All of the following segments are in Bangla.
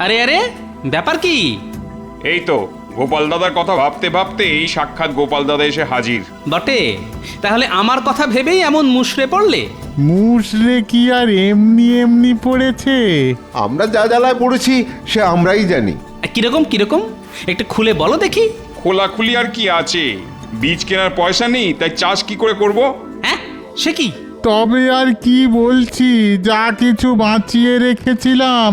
আরে আরে, ব্যাপার কি? এই তো গোপাল দাদার কথা ভাবতে ভাবতে এই সাক্ষাৎ গোপাল দাদা এসে হাজির। বটে, তাহলে আমার কথা ভেবেই এমন মুষড়ে পড়লে? মুষড়ে কি আর এমনি এমনি পড়েছে? আমরা যা জ্বালায় পড়েছি সে আমরাই জানি। কিরকম কিরকম একটু খুলে বলো দেখি। খোলাখুলি আর কি আছে, বীজ কেনার পয়সা নেই, তাই চাষ কি করে করব? হ্যাঁ, সে কি? তবে আর কি বলছি, যা কিছু বাঁচিয়ে রেখেছিলাম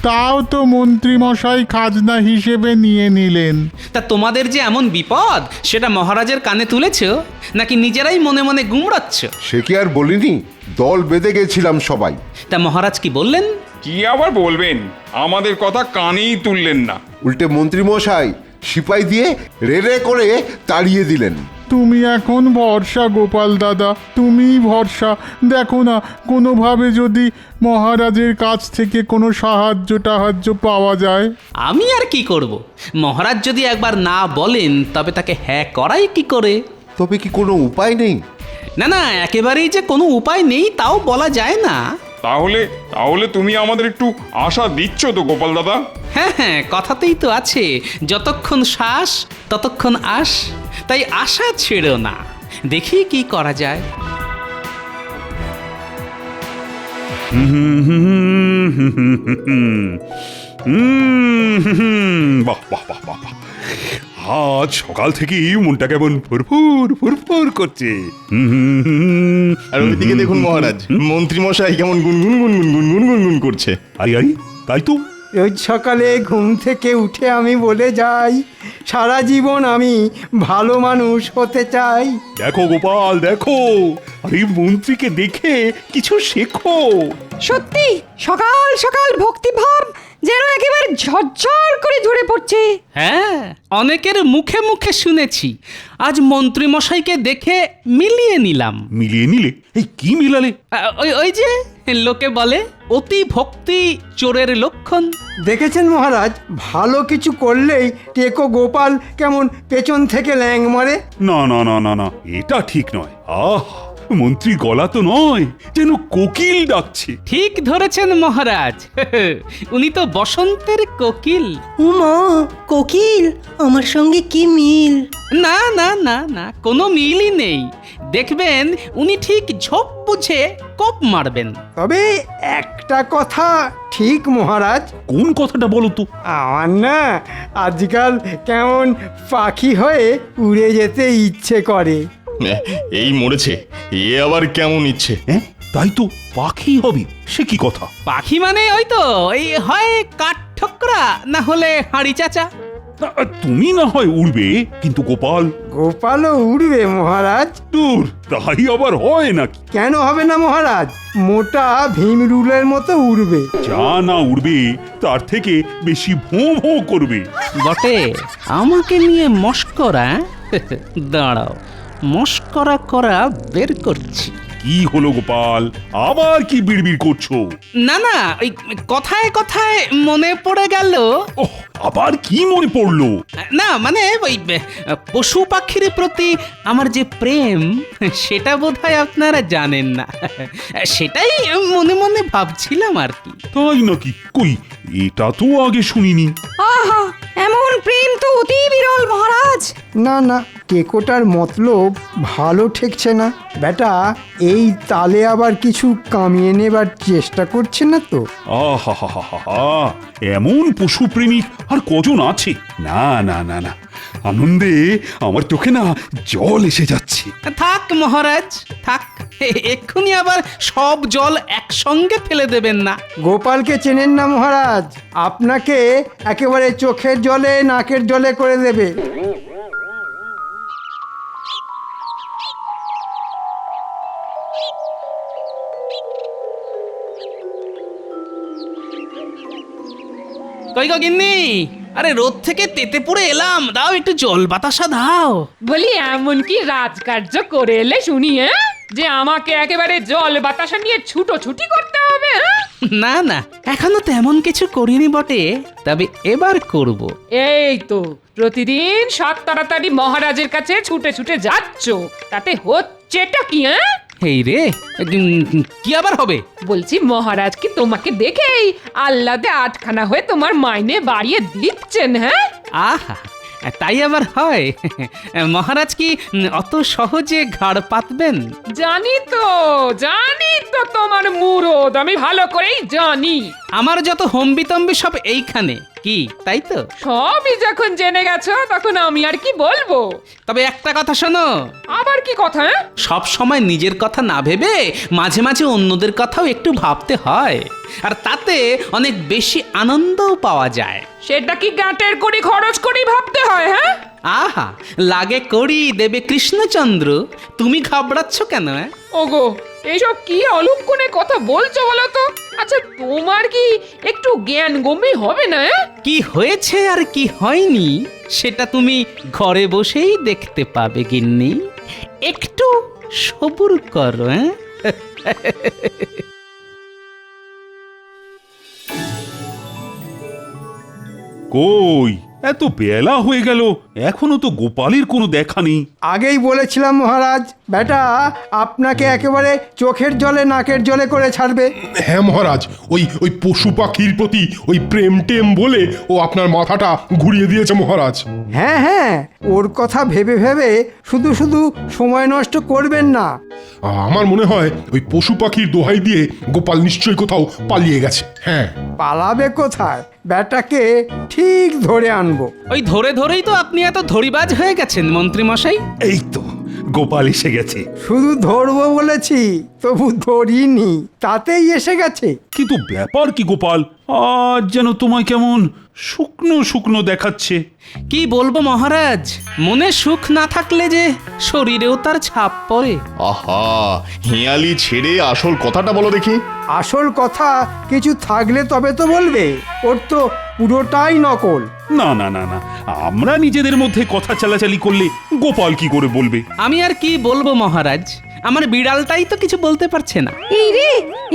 তাও তো মন্ত্রীমশাই খাজনা হিসেবে নিয়ে নিলেন। তা তোমাদের যে এমন বিপদ সেটা মহারাজের কানে তুলেছ, নাকি নিজেরাই মনে মনে গুমড়াচ্ছ? সে কি আর বলিনি, দল বেঁধে গেছিলাম সবাই। তা মহারাজ কি বললেন? কি আবার বলবেন, আমাদের কথা কানেই তুললেন না। উল্টে মন্ত্রীমশাই সিপাই দিয়ে রেড়ে করে তাড়িয়ে দিলেন। তুমি এখন ভরসা গোপাল দাদা, তুমিই ভরসা। দেখো না, কোনোভাবে যদি মহারাজের কাছ থেকে কোনো সাহায্য পাওয়া যায়। আমি আর কি করব? মহারাজ যদি একবার না বলেন তবে তাকে হ্যাঁ করাই কি করে? তবে কি কোনো উপায় নেই? না না, একেবারেই যে কোনো উপায় নেই তাও বলা যায় না। তাহলে তাহলে তুমি আমাদের একটু আশা দিচ্ছ তো গোপাল দাদা? হ্যাঁ হ্যাঁ, কথাতেই তো আছে, যতক্ষণ শ্বাস ততক্ষণ আশ। তাই আশা ছেড়ো না, দেখি কি করা যায়। বাহ বাহ বাহ বাহ বাহ। আজ সকাল থেকেই মনটা কেমন ফুরফুর ফুরফুর করছে। আর ওইদিকে দেখুন মহারাজ, মন্ত্রী মশাই কেমন গুনগুন গুনগুন গুনগুন গুনগুন করছে। আরে আরে, তাই তো। রোজ সকালে ঘুম থেকে উঠে আমি বলে যাই, সারা জীবন আমি ভালো মানুষ হতে চাই। দেখো গোপাল দেখো, আরে মন্ত্রীকে দেখে কিছু শেখো। সত্যি সকাল সকাল ভক্তিভাব যেন একেবারে ঝরঝর করে ঝরে পড়ছে। হ্যাঁ, অনেকের মুখে মুখে শুনেছি, আজ মন্ত্রী মশাইকে দেখে মিলিয়ে নিলাম। মিলিয়ে নিলে? এই কি মিলালে? ওই ওই যে লোকে বলে অতি ভক্তি চোরের লক্ষণ। দেখেছেন মহারাজ, ভালো কিছু করলেই টেকো গোপাল কেমন পেছন থেকে ল্যাং মারে। না না না না না, এটা ঠিক নয়। আহ, মন্ত্রী গলা তো নয়, যেন কোকিল ডাকছে। ঠিক ধরেছেন মহারাজ, উনি তো বসন্তের কোকিল। উমা, কোকিল আমার সঙ্গে কি মিল? না না না না, কোনো মিলই নেই। দেখবেন উনি ঠিক ঝোপ বুঝে কোপ মারবেন। তবে একটা কথা ঠিক মহারাজ। কোন কথাটা বলো তো? আমার না আজকাল কেমন পাখি হয়ে উড়ে যেতে ইচ্ছে করে। এই মরেছে, এ আবার কেমন ইচ্ছে? হ্যাঁ, তাই তো, পাখি হবে সে কি কথা? পাখি মানে ওই তো, এই হয় কাঠ ঠোকরা, না হলে হাঁড়ি চাচা। তুমি না হয় উড়বে, কিন্তু গোপাল? গোপালও উড়বে মহারাজ। দূর, তাই আবার হয় নাকি? কেন হবে না মহারাজ, মোটা ভীমরুলের মতো উড়বে। যা না উড়বে তার থেকে বেশি ভোঁ ভোঁ করবে। বটে, আমাকে নিয়ে মস্করা? দাঁড়াও, মস্করা করা বের করছি। কি হলো গোপাল, আবার কি বিড়বিড় করছো? না না, ওই কথায় কথায় মনে পড়ে গেল। ওহ, আবার কি মনে পড়লো? না মানে ওই পশু পাখির প্রতি আমার যে প্রেম, সেটা বোধহয় আপনারা জানেন না। সেটাই মনে মনে ভাবছিলাম আর কি। তাই নাকি? কই, এটা তো আগে শুনিনি। আহা, এমন প্রেম তো অতি বিরল মহারাজ। না না, টেকোটার মতলব ভালো ঠেকছে না। বেটা এই তালে আবার কিছু কামিয়ে নেবার চেষ্টা করছে না তো? আহা হা হা হা, এমন পশু প্রেমিক আর কজন আছে? না না না না, আনন্দে আমার চোখে না জল এসে যাচ্ছে। থাক মহারাজ থাক, এক্ষুনি আবার সব জল একসঙ্গে ফেলে দেবেন না। গোপালকে চেনেন না মহারাজ, আপনাকে একেবারে চোখের জলে নাকের জলে করে দেবে। কই গো গিন্নি, আরে রোদ থেকে তেতে পড়ে এলাম, দাও একটু জল বাতাসা দাও। বলি এমন কি রাজকার্য করে এলে শুনি, যে আমাকে একেবারে জল বাতাসা নিয়ে ছুটোছুটি করতে হবে? না না, এখনো তেমন কিছু করিনি বটে, তবে এবার করব। এই তো প্রতিদিন সাত তাড়াতাড়ি মহারাজের কাছে ছুটে ছুটে যাচ্ছ, তাতে হচ্ছেটা কি? এই রে, কি আবার হবে? বলছি মহারাজ কি তোমাকে দেখেই আহ্লাদে আটখানা হয়ে তোমার মাইনে বাড়িয়ে দিচ্ছেন? হ্যাঁ, আহা, তাই আবার হয়? মহারাজ কি অত সহজে ঘাড় পাতবেন? জানি তো তোমার মুরদ আমি ভালো করেই জানি। আমার যত হম্বিতম্বি সব এইখানে, কি তাই তো? সবই যখন জেনে গেছো তখন আমি আর কি বলবো। তবে একটা কথা শোনো, আবার কি কথা? সব সময় নিজের কথা না ভেবে মাঝে মাঝে অন্যদের কথাও একটু ভাবতে হয়, আর তাতে অনেক বেশি আনন্দও পাওয়া যায়। সেটা কি গাঁটের কড়ি খরচ করি ভাবতে হয়? হ্যাঁ, আহা, লাগে করি দেবে কৃষ্ণচন্দ্র, তুমি ঘাবড়াচ্ছ কেন? ওগো এইসব কি অলক্ষণে কথা বলছো বলো তো? আচ্ছা তোমার কি একটু জ্ঞান গম্যি হবে না? কি হয়েছে আর কি হয়নি সেটা তুমি ঘরে বসেই দেখতে পাবে গিন্নি, একটু সবুর করো। কই, এত বেলা হয়ে গেল, এখনো তো গোপালের কোনো দেখা নেই। আগেই বলেছিলাম মহারাজ, বেটা আপনাকে একেবারে চোখের জলে নাকের জলে করে ছাড়বে। হ্যাঁ মহারাজ, ওই পশু পাখির প্রতি ওই প্রেম টেম বলে ও আপনার মাথাটা ঘুরিয়ে দিয়েছে মহারাজ। হ্যাঁ হ্যাঁ, ওর কথা ভেবে ভেবে শুধু শুধু সময় নষ্ট করবেন না। আমার মনে হয় ওই পশু পাখির দোহাই দিয়ে গোপাল নিশ্চয়ই কোথাও পালিয়ে গেছে। হ্যাঁ, পালাবে কোথায়? বেটাকে ঠিক ধরে আনবো। ওই ধরে ধরেই তো আপনি এত ধরিবাজ হয়ে গেছেন মন্ত্রী মশাই। এই তো গোপাল এসে গেছে। শুধু ধরবো বলেছি, তবু ধরিনি, তাতেই এসে গেছে। কিন্তু ব্যাপার কি গোপাল, আজ যেন তোমায় কেমন শুকনো শুকনো দেখাচ্ছে। কি বলবো মহারাজ, মনে সুখ না থাকলে যে শরীরেও তার ছাপ পড়ে। আহা, হিয়ালি ছেড়ে আসল কথাটা বলো দেখি। আসল কথা কিছু থাকলে তবে তো বলবে, ওর তো পুরোটাই নকল। না না না না, আমরা নিজেদের মধ্যে কথা চালাচালি করলে গোপাল কি করে বলবে? আমি আর কি বলবো মহারাজ, আমার বিড়ালটাই তো কিছু বলতে পারছে না। এই রে,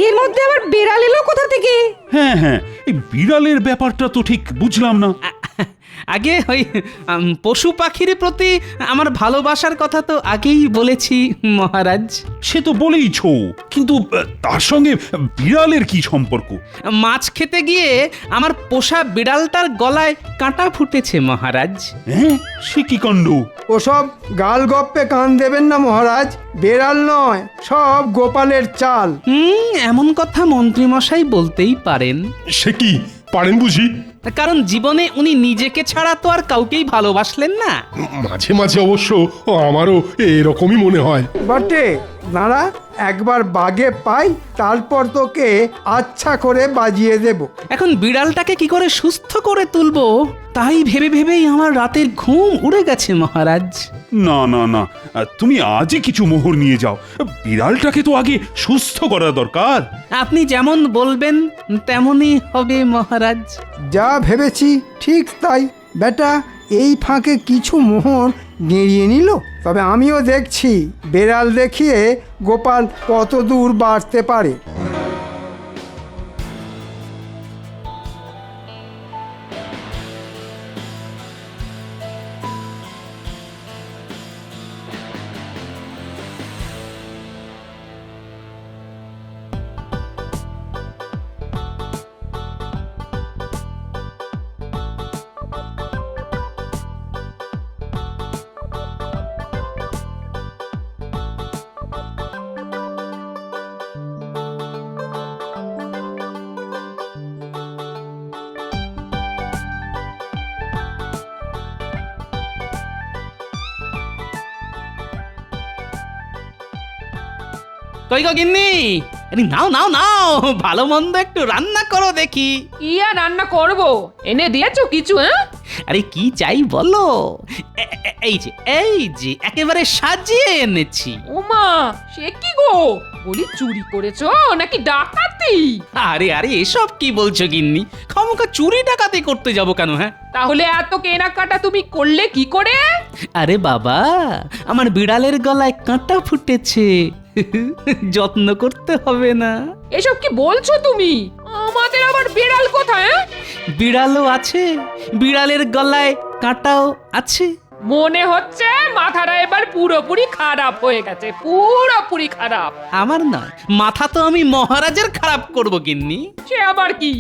এর মধ্যে আবার বিড়াল এলো কোথা থেকে? হ্যাঁ হ্যাঁ, এই বিড়ালের ব্যাপারটা তো ঠিক বুঝলাম না। আগে ওই পশু পাখির প্রতি আমার ভালোবাসার কথা তো আগেই বলেছি মহারাজ। সে তো বলেইছ, কিন্তু তার সঙ্গে বিড়ালের কি সম্পর্ক? মাছ খেতে গিয়ে আমার পোষা বিড়ালটার গলায় কাঁটা ফুটেছে মহারাজ। হ্যাঁ, সে কি কাণ্ড! ওসব গাল গপ্পে কান দেবেন না মহারাজ, বেড়াল নয়, সব গোপালের চাল। এমন কথা মন্ত্রী মশাই বলতেই পারেন। সে কি পারেন বুঝি? কারণ জীবনে উনি নিজেকে ছাড়া তো আর কাউকেই ভালোবাসলেন না। মাঝে মাঝে অবশ্য আমারও এরকমই মনে হয়। বটে, দাঁড়া, একবার বাগে পাই, তারপর তোকে আচ্ছা করে বাজিয়ে দেব। এখন বিড়ালটাকে কি করে সুস্থ করে তুলবো তাই ভেবে ভেবেই আমার রাতের ঘুম উড়ে গেছে মহারাজ। না না না, তুমি আজই কিছু মোহর নিয়ে যাও, বিড়ালটাকে তো আগে সুস্থ করা দরকার। আপনি যেমন বলবেন তেমনই হবে মহারাজ। যা ভেবেছি ঠিক তাই। বেটা এই ফাঁকে কিছু মোহর গেঁড়িয়ে নিল, তবে আমিও দেখছি বেড়াল দেখিয়ে গোপাল কত দূর বাড়তে পারে। কই গো গিন্নি, নাও নাও নাও, ভালো মন্দ একটু রান্না করো দেখি। কি আর রান্না করব? এনে দিয়েছো কিছু? হ্যাঁ, আরে কি চাই বলো, এই যে একেবারে সাজিয়ে এনেছি। ওমা, সে কি গো? বলি চুরি করেছো নাকি ডাকাতি? আরে আরে এসব কি বলছো গিন্নি, খামোখা চুরি ডাকাতি করতে যাব কেন? হ্যাঁ, তাহলে এত কেনাকাটা তুমি করলে কি করে? আরে বাবা, আমার বিড়ালের গলায় কাঁটা ফুটেছে, যত্ন করতে হবে না? এসব কি বলছো তুমি? আমাদের আবার বিড়াল কোথায়? বিড়ালও আছে, বিড়ালের গলায় কাঁটাও আছে। মনে হচ্ছে মাথাটা এবার পুরোপুরি খারাপ হয়ে গেছে, পুরোপুরি খারাপ। আমার নয়, মাথা তো আমি মহারাজের খারাপ করব গিন্নি। সে আবার কি?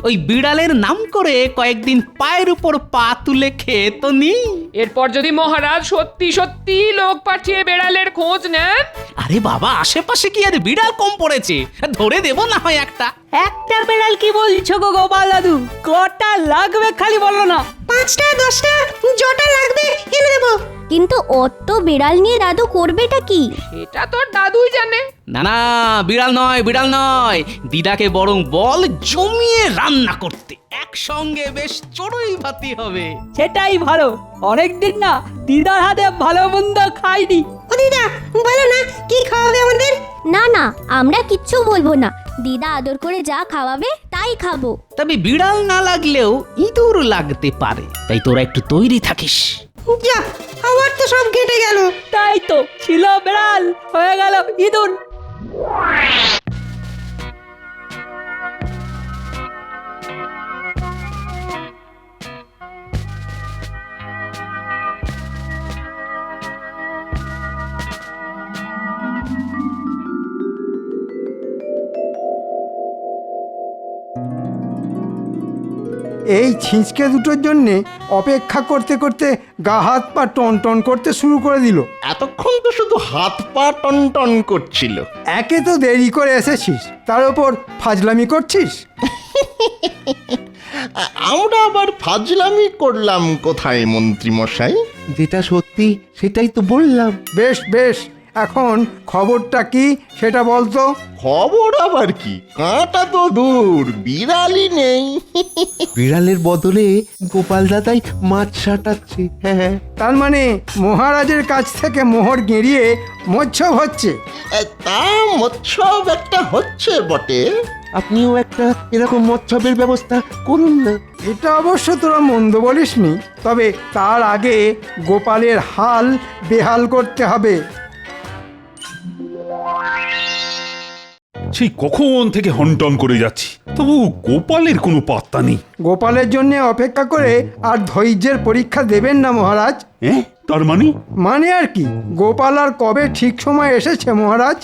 ওই বিড়ালের নাম করে কয়েকদিন পায়ের উপর পা তুলে খেয়ে তো নি। এরপর যদি মহারাজ সত্যি সত্যি লোক পাঠিয়ে বেড়ালের খোঁজ নেন, আরে বাবা, আশেপাশে কি আর বিড়াল কম পড়েছে? ধরে দেব না হয় একটা। একটা বেড়াল কি বলছো গো গোপাল দাদু? কটা লাগবে খালি বলো না। 5টা 10টা জটা লাগবে এনে দেবো। কিন্তু অত বিড়াল নিয়ে দাদু করবেটা কি? এটা তোর দাদুই জানে। না না, বিড়াল নয়, বিড়াল নয়। দিদাকে বরং বল জমিয়ে রান্না করতে, একসঙ্গে বেশ চড়ুই ভাতি হবে। সেটাই ভালো, অনেকদিন না দিদার হাতে ভালো মন্দ খাইনি। ও দিদা, বলো না কি খাওয়াবে আমাদের? না না, আমরা কিচ্ছু বলবো না। দিদা আদর করে যা খাওয়াবে তাই খাবো। তবে বিড়াল না লাগলেও ইঁদুর লাগতে পারে, তাই তোরা একটু তৈরি থাকিস। যা, আমার তো সব কেটে গেল। তাই তো, ছিল বেড়াল হয়ে গেল ইঁদুর। এই ছিঁচকে দুটোর জন্যে অপেক্ষা করতে করতে গা হাত পা টন টন করতে শুরু করে দিল। এতক্ষণ তো শুধু হাত পা টন টন করছিল। একে তো দেরি করে এসেছিস, তার উপর ফাজলামি করছিস। আমরা আবার ফাজলামি করলাম কোথায় মন্ত্রী মশাই? যেটা সত্যি সেটাই তো বললাম। বেশ বেশ, এখন খবরটা কি সেটা বলতো। খবর আবার কি, কাঁটা তো দূর, বিড়ালই নেই। বিড়ালের বদলে গোপাল দাদাই মাছ সাটাচ্ছে। হ্যাঁ, তার মানে মহারাজের কাছ থেকে মোহর গেঁড়িয়ে মৎস্যব হচ্ছে। তা মৎসব একটা হচ্ছে বটে। আপনিও একটা এরকম মৎসবের ব্যবস্থা করুন না। এটা অবশ্য তোরা মন্দ বলিসনি, তবে তার আগে গোপালের হাল বেহাল করতে হবে। সেই কখন থেকে হনটন করে যাচ্ছি, তবু গোপালের কোনো পাত্তা নেই। গোপালের জন্য অপেক্ষা করে আর ধৈর্যের পরীক্ষা দেবেন না মহারাজ। তার মানে? মানে আর কি, গোপাল আর কবে ঠিক সময় এসেছে মহারাজ?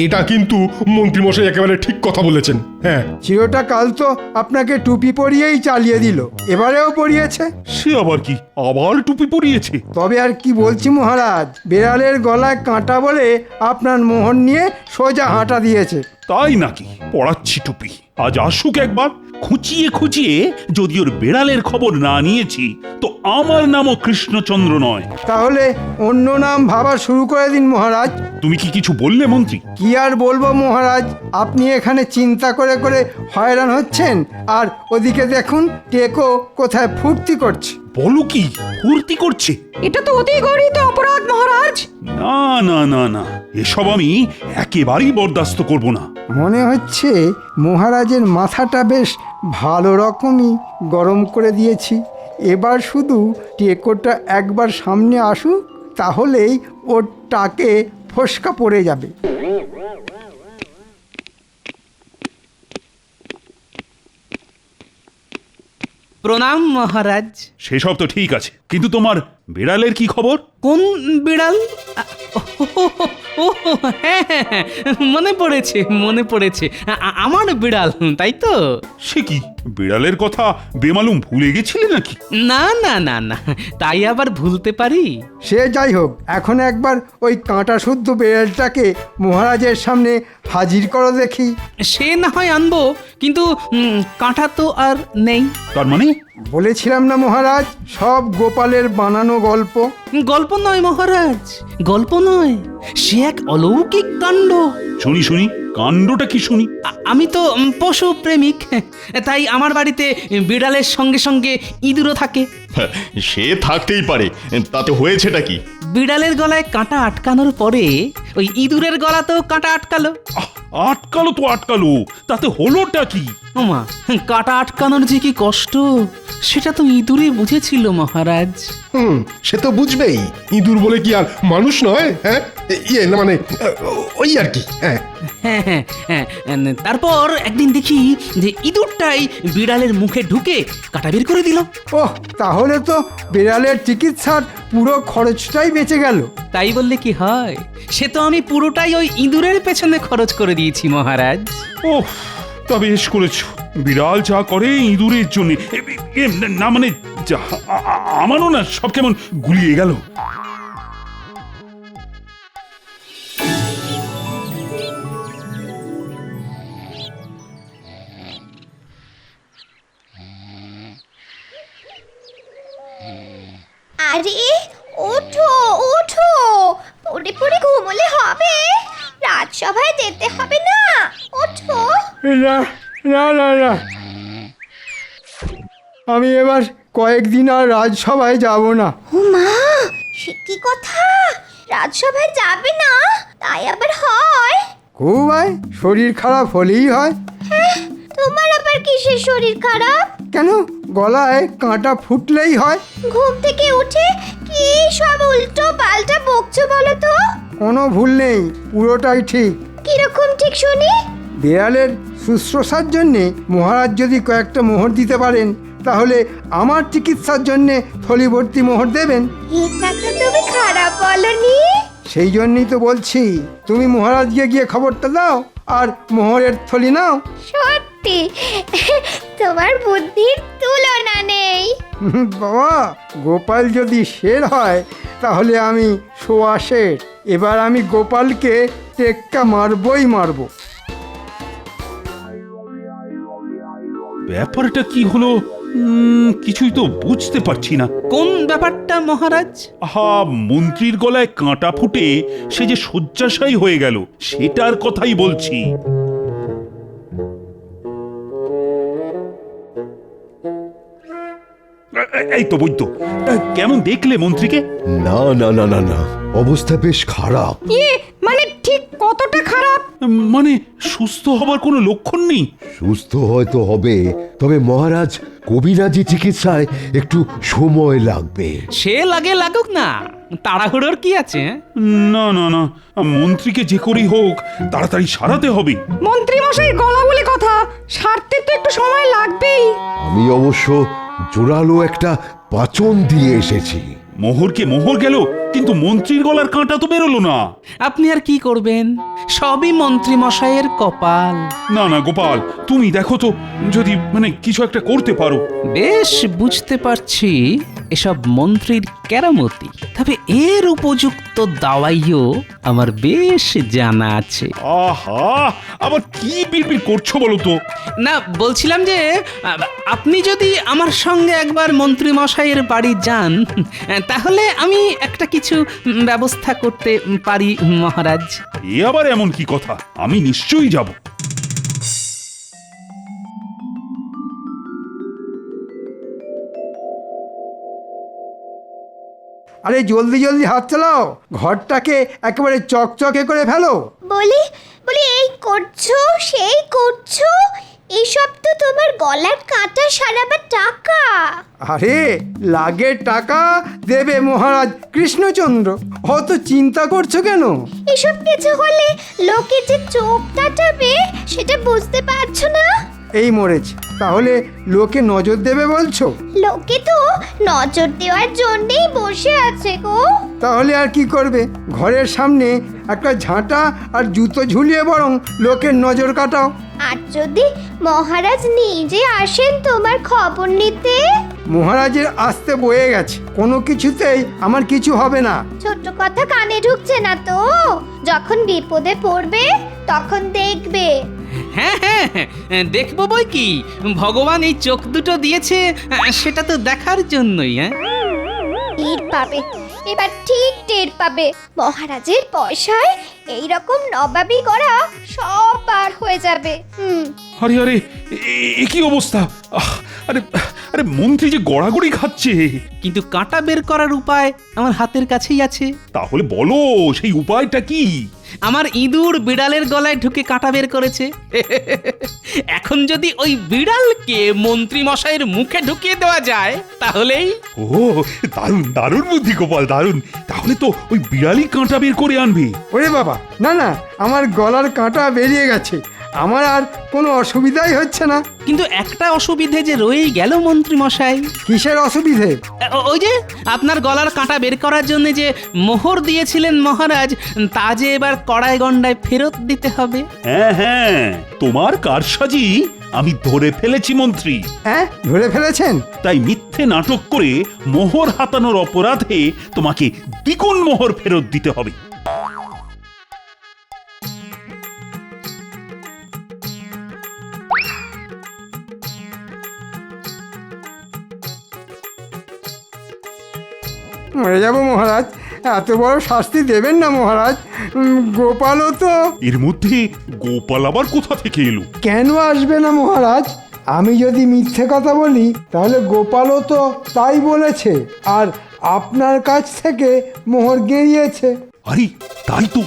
এটা কিন্তু মন্ত্রীমশাই একেবারে ঠিক কথা বলেছেন। হ্যাঁ, চিরটা কাল তো আপনাকে টুপি পরিয়েই চালিয়ে দিল, এবারেও পরিয়েছে। সে আবার কি, আবার টুপি পরিয়েছে? তবে আর কি বলছি মহারাজ, বেড়ালের গলায় কাঁটা বলে আপনার মোহর নিয়ে সোজা হাঁটা দিয়েছে। তাই নাকি? পড়াচ্ছি টুপি, আজ আসুক একবার। খুঁচিয়ে খুঁচিয়ে যদি ওর বেড়ালের খবর না নিয়েছি, তো আমার নামও কৃষ্ণচন্দ্র নয়। তাহলে অন্য নাম ভাবা শুরু করে দিন মহারাজ। তুমি কি কিছু বললে মন্ত্রী? কি আর বলবো মহারাজ, আপনি এখানে চিন্তা করে করে হয়রান হচ্ছেন, আর ওদিকে দেখুন টেকো কোথায় ফুর্তি করছে। বলো কি, ফুর্তি করছে? এটা তো অতি গরিত অপরাধ মহারাজ। না না না না, এসব আমি একেবারেই বরদাস্ত করব না। মনে হচ্ছে মহারাজের মাথাটা বেশ ভালো রকমই গরম করে দিয়েছি। এবার শুধু টেকোটা একবার সামনে আসুক, তাহলেই ওর টাকে ফসকা পড়ে যাবে। প্রণাম মহারাজ। সেসব তো ঠিক আছে, কিন্তু তোমার বিড়ালের কি খবর? কোন বিড়াল? ও হ্যাঁ হ্যাঁ হ্যাঁ, মনে পড়েছে মনে পড়েছে, আমার বিড়াল, তাই তো? সে কি, বিড়ালের কথা বেমালুম ভুলে গেছিলে নাকি? না না না না, তাই আবার ভুলতে পারি? সে যাই হোক, এখন একবার ওই কাঁটা শুদ্ধ বেড়ালটাকে মহারাজের সামনে হাজির করো দেখি। সে না হয় আনবো, কিন্তু কাঁটা তো আর নেই। তার মানে? বলেছিলাম না মহারাজ, সব গোপালের বানানো গল্প। গল্প নয় মহারাজ, গল্প নয়, সে এক অলৌকিক কাণ্ড। শুনি শুনি, কাণ্ডটা কি শুনি? আমি তো পশু প্রেমিক, তাই আমার বাড়িতে বিড়ালের সঙ্গে সঙ্গে ইঁদুরও থাকে। সে থাকতেই পারে, তাতে হয়েছেটা কি? বিড়ালের গলায় কাঁটা আটকানোর পরে ওই ইঁদুরের গলাতেও কাঁটা আটকালো। আটকালো তো আটকালো, তাতে হলোটা কি? ওমা, কাঁটা আটকানোর যে কি কষ্ট, সেটা তো ইঁদুরই বুঝেছিল মহারাজ। সে তো বুঝবেই, ইঁদুর বলে কি আর মানুষ নয়? হ্যাঁ, ইয়ে না মানে ওই আর কি। হ্যাঁ, হ্যাঁ হ্যাঁ হ্যাঁ, তারপর একদিন দেখি যে ইঁদুরটাই বিড়ালের মুখে ঢুকে কাটা বের করে দিল। ওহ, তাহলে তো বিড়ালের চিকিৎসার পুরো খরচটাই বেঁচে গেল। তাই বললে কি হয়, সে তো আমি পুরোটাই ওই ইঁদুরের পেছনে খরচ করে দিয়েছি মহারাজ। ওহ, তা বেশ করেছো। বিড়াল যা করে ইঁদুরের জন্য, না মানে আমারও না সব কেমন গুলিয়ে গেল। আরে ওঠো ওঠো, পড়ে পড়ে ঘুমোলে হবে, রাজসভায় যেতে হবে না, ওঠো। না না না না, আমি এবার কয়েকদিন আর রাজসভায় যাব না। ও মা, সে কি কথা, রাজসভায় যাবে না? তাই আবার হয়? খুব হয়, শরীর খারাপ হলেই হয়। হ্যাঁ, তোমার আবার কিসের শরীর খারাপ? কেন, গলায় কাঁটা ফুটলেই হয়। ঘুম থেকে উঠে কি সব উল্টো পাল্টা বকছো বলো তো? কোনো ভুল নেই, পুরোটাই ঠিক। কিরকম ঠিক শুনি? বিড়ালের শুশ্রূষার জন্যে মহারাজ যদি কয়েকটা মোহর দিতে পারেন, তাহলে আমার চিকিৎসার জন্যে থলি ভর্তি মোহর দেবেন। এটা তো তুমি খারাপ বলনি। সেই জন্যই তো বলছি, তুমি মহারাজকে গিয়ে খবরটা দাও আর মোহরের থলি নাও। সত্যি তোমার বুদ্ধির তুলনা নেই। বাবা, গোপাল যদি শের হয় তাহলে আমি সোয়া শের। এবার আমি গোপালকে টেক্কা মারবই মারবো। ব্যাপারটা কি হলো কিছুই তো বুঝতে পারছি না। কোন ব্যাপারটা মহারাজ? আহা, মন্ত্রীর গলায় কাঁটা ফুটে সে যে শয্যাশায়ী হয়ে গেল, সেটার কথাই বলছি। এই তো বৈদ্য, কেমন দেখলে মন্ত্রীকে? না না না না না, অবস্থা বেশ খারাপ। মানে ঠিক কতটা খারাপ? মানে সুস্থ হবার কোনো লক্ষণ নেই? সুস্থ হয়তো হবে, তবে মহারাজ কবিরাজি চিকিৎসায় একটু সময় লাগবে। সে লাগে লাগুক না, তাড়াহুড়োর কি আছে? না না না, মন্ত্রীকে যে করেই হোক তাড়াতাড়ি সারাতে হবে। মন্ত্রী মশাই গলা বলে কথা, সারতে তো একটু সময় লাগবেই। আমি অবশ্য জোরালো একটা পাচন দিয়ে এসেছি। মোহরকে মোহর গেল, কিন্তু মন্ত্রীর গলার কাঁটা তো বেরোলো না। আপনি আর কি করবেন, সবই মন্ত্রী মশাইয়ের কপাল। না না গোপাল, তুমি দেখো তো, যদি মানে কিছু একটা করতে পারো। বেশ বুঝতে পারছি এসব মন্ত্রীর কেরামতি, তবে এর উপযুক্ত দাওয়াইও আমার বেশ জানা আছে। আহা, আবার কি বিড়বিড় করছো বলো তো? না, বলছিলাম যে আপনি যদি আমার সঙ্গে একবার মন্ত্রী মশাইয়ের বাড়ি যান, তাহলে আমি একটা কিছু ব্যবস্থা করতে পারি মহারাজ। এ আবার এমন কি কথা, আমি নিশ্চয়ই যাব। আরে জলদি জলদি হাত চালাও, ঘরটাকে একেবারে চকচকে করে ফেলো। বলি বলি, এই করছো সেই করছো, এসব তো তোমার গলার কাঁটা সারাবার টাকা। আরে লাগে টাকা দেবে মহারাজ কৃষ্ণচন্দ্র, অত চিন্তা করছো কেন? এসব কিছু হলে লোকে যে চোখ কাটাবে সেটা বুঝতে পারছো না? এই মরেছে, তাহলে লোকে নজর দেবে বলছো? লোকে তো নজর দেওয়ার জন্যই বসে আছে গো। তাহলে আর কি করবে, ঘরের সামনে একটা ঝাঁটা আর জুতো ঝুলিয়ে বরং লোকের নজর কাটাও। আর যদি মহারাজ নিজে আসেন তোমার খবর নিতে? মহারাজের আসতে বয়ে গেছে, কোনো কিছুতেই আমার কিছু হবে না। ছোট কথা কানে ঢুকছে না তো? যখন বিপদে পড়বে তখন দেখবে। হ্যাঁ হ্যাঁ হ্যাঁ, দেখবো বই কি, ভগবান এই চোখ দুটো দিয়েছে সেটা তো দেখার জন্যই। হ্যাঁ, টের পাবে, এবার ঠিক টের পাবে। মহারাজের পয়সায় এইরকম নবাবি করা সব পার হয়ে যাবে। আরে আরে, এ কি অবস্থা? আরে আরে, মন্ত্রী যে গড়াগড়ি খাচ্ছে। কিন্তু কাঁটা বের করার উপায় আমার হাতের কাছেই আছে। তাহলে বলো, সেই উপায়টা কি? আমার ইঁদুর বিড়ালের গলায় ঢুকে কাঁটা বের করেছে। এখন যদি ওই বিড়ালকে মন্ত্রী মশাইয়ের মুখে ঢুকিয়ে দেওয়া যায় তাহলেই। ও দারুণ দারুণ বুদ্ধি গোপাল, দারুণ। তাহলে তো ওই বিড়ালই কাঁটা বের করে আনবে। ওরে বাবা, না না, আমার গলার কাঁটা বেরিয়ে গেছে, আমার আর কোনো অসুবিধাই হচ্ছে না। কিন্তু একটা অসুবিধে যে রয়েই গেল মন্ত্রী মশাই। কিসের অসুবিধে? ওই যে আপনার গলার কাঁটা বের করার জন্য যে মোহর দিয়েছিলেন মহারাজ, তা যে এবার কড়াই গন্ডায় ফেরত দিতে হবে। হ্যাঁ হ্যাঁ, তোমার কারসাজি আমি ধরে ফেলেছি মন্ত্রী। হ্যাঁ, ধরে ফেলেছেন? তাই মিথ্যে নাটক করে মোহর হাতানোর অপরাধে তোমাকে দ্বিগুণ মোহর ফেরত দিতে হবে। মরে যাব মহারাজ, এত বড় শাস্তি দেবেন না মহারাজ। গোপালও তো। এর মধ্যে গোপাল আবার কোথা থেকে এলো? কেন আসবে না মহারাজ? আমি যদি মিথ্যে কথা বলি তাহলে গোপালও তো তাই বলেছে, আর আপনার কাছ থেকে মোহর গেড়িয়েছে। আরে তাই তো,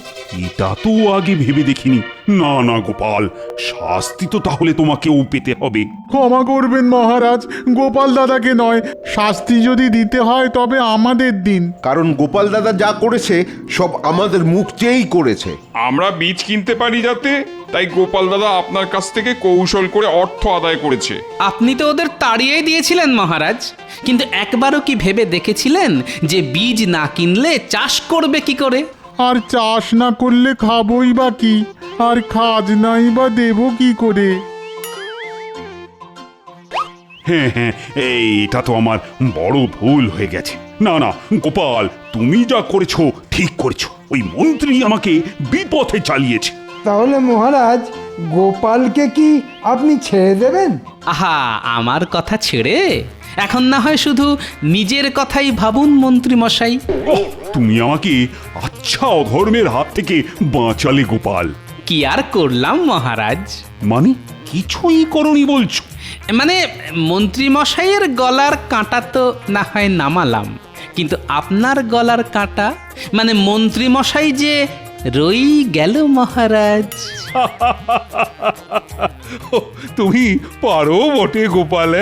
এটা তো আগে ভেবে দেখিনি। না না গোপাল, শাস্তি তো তাহলে তোমাকেও পেতে হবে। ক্ষমা করবেন মহারাজ, গোপাল দাদাকে নয়, শাস্তি যদি দিতে হয় তবে আমাদের দিন। কারণ গোপাল দাদা যা করেছে সব আমাদের মুখ চেয়েই করেছে। আমরা বীজ কিনতে পারি যাতে, তাই গোপাল দাদা আপনার কাছ থেকে কৌশল করে অর্থ আদায় করেছে। আপনি তো ওদের তাড়িয়েই দিয়েছিলেন মহারাজ, কিন্তু একবারও কি ভেবে দেখেছিলেন যে বীজ না কিনলে চাষ করবে কি করে? আর চাষ না করলে খাবই বা কি, আর খাজনাই বা দেবো কি করে? হ্যাঁ হ্যাঁ, এইটা তো আমার বড় ভুল হয়ে গেছে। না না গোপাল, তুমি যা করেছো ঠিক করেছো। ওই মন্ত্রী আমাকে বিপথে চালিয়েছে। তাহলে মহারাজ, গোপালকে কি আপনি ছেড়ে দেবেন? আহা, আমার কথা ছেড়ে এখন না হয় শুধু নিজের কথাই ভাবুন মন্ত্রী মশাই। ওহ, তুমি আমাকে আচ্ছা অধর্মের হাত থেকে বাঁচালে গোপাল। কি আর করলাম মহারাজ? মানে কিছুই করনি বলছো? মানে মন্ত্রী মশাইয়ের গলার কাঁটা তো না হয় নামালাম, কিন্তু আপনার গলার কাঁটা মানে মন্ত্রী মশাই যে রই গেল মহারাজ। তুমি পারো বটে গোপাল।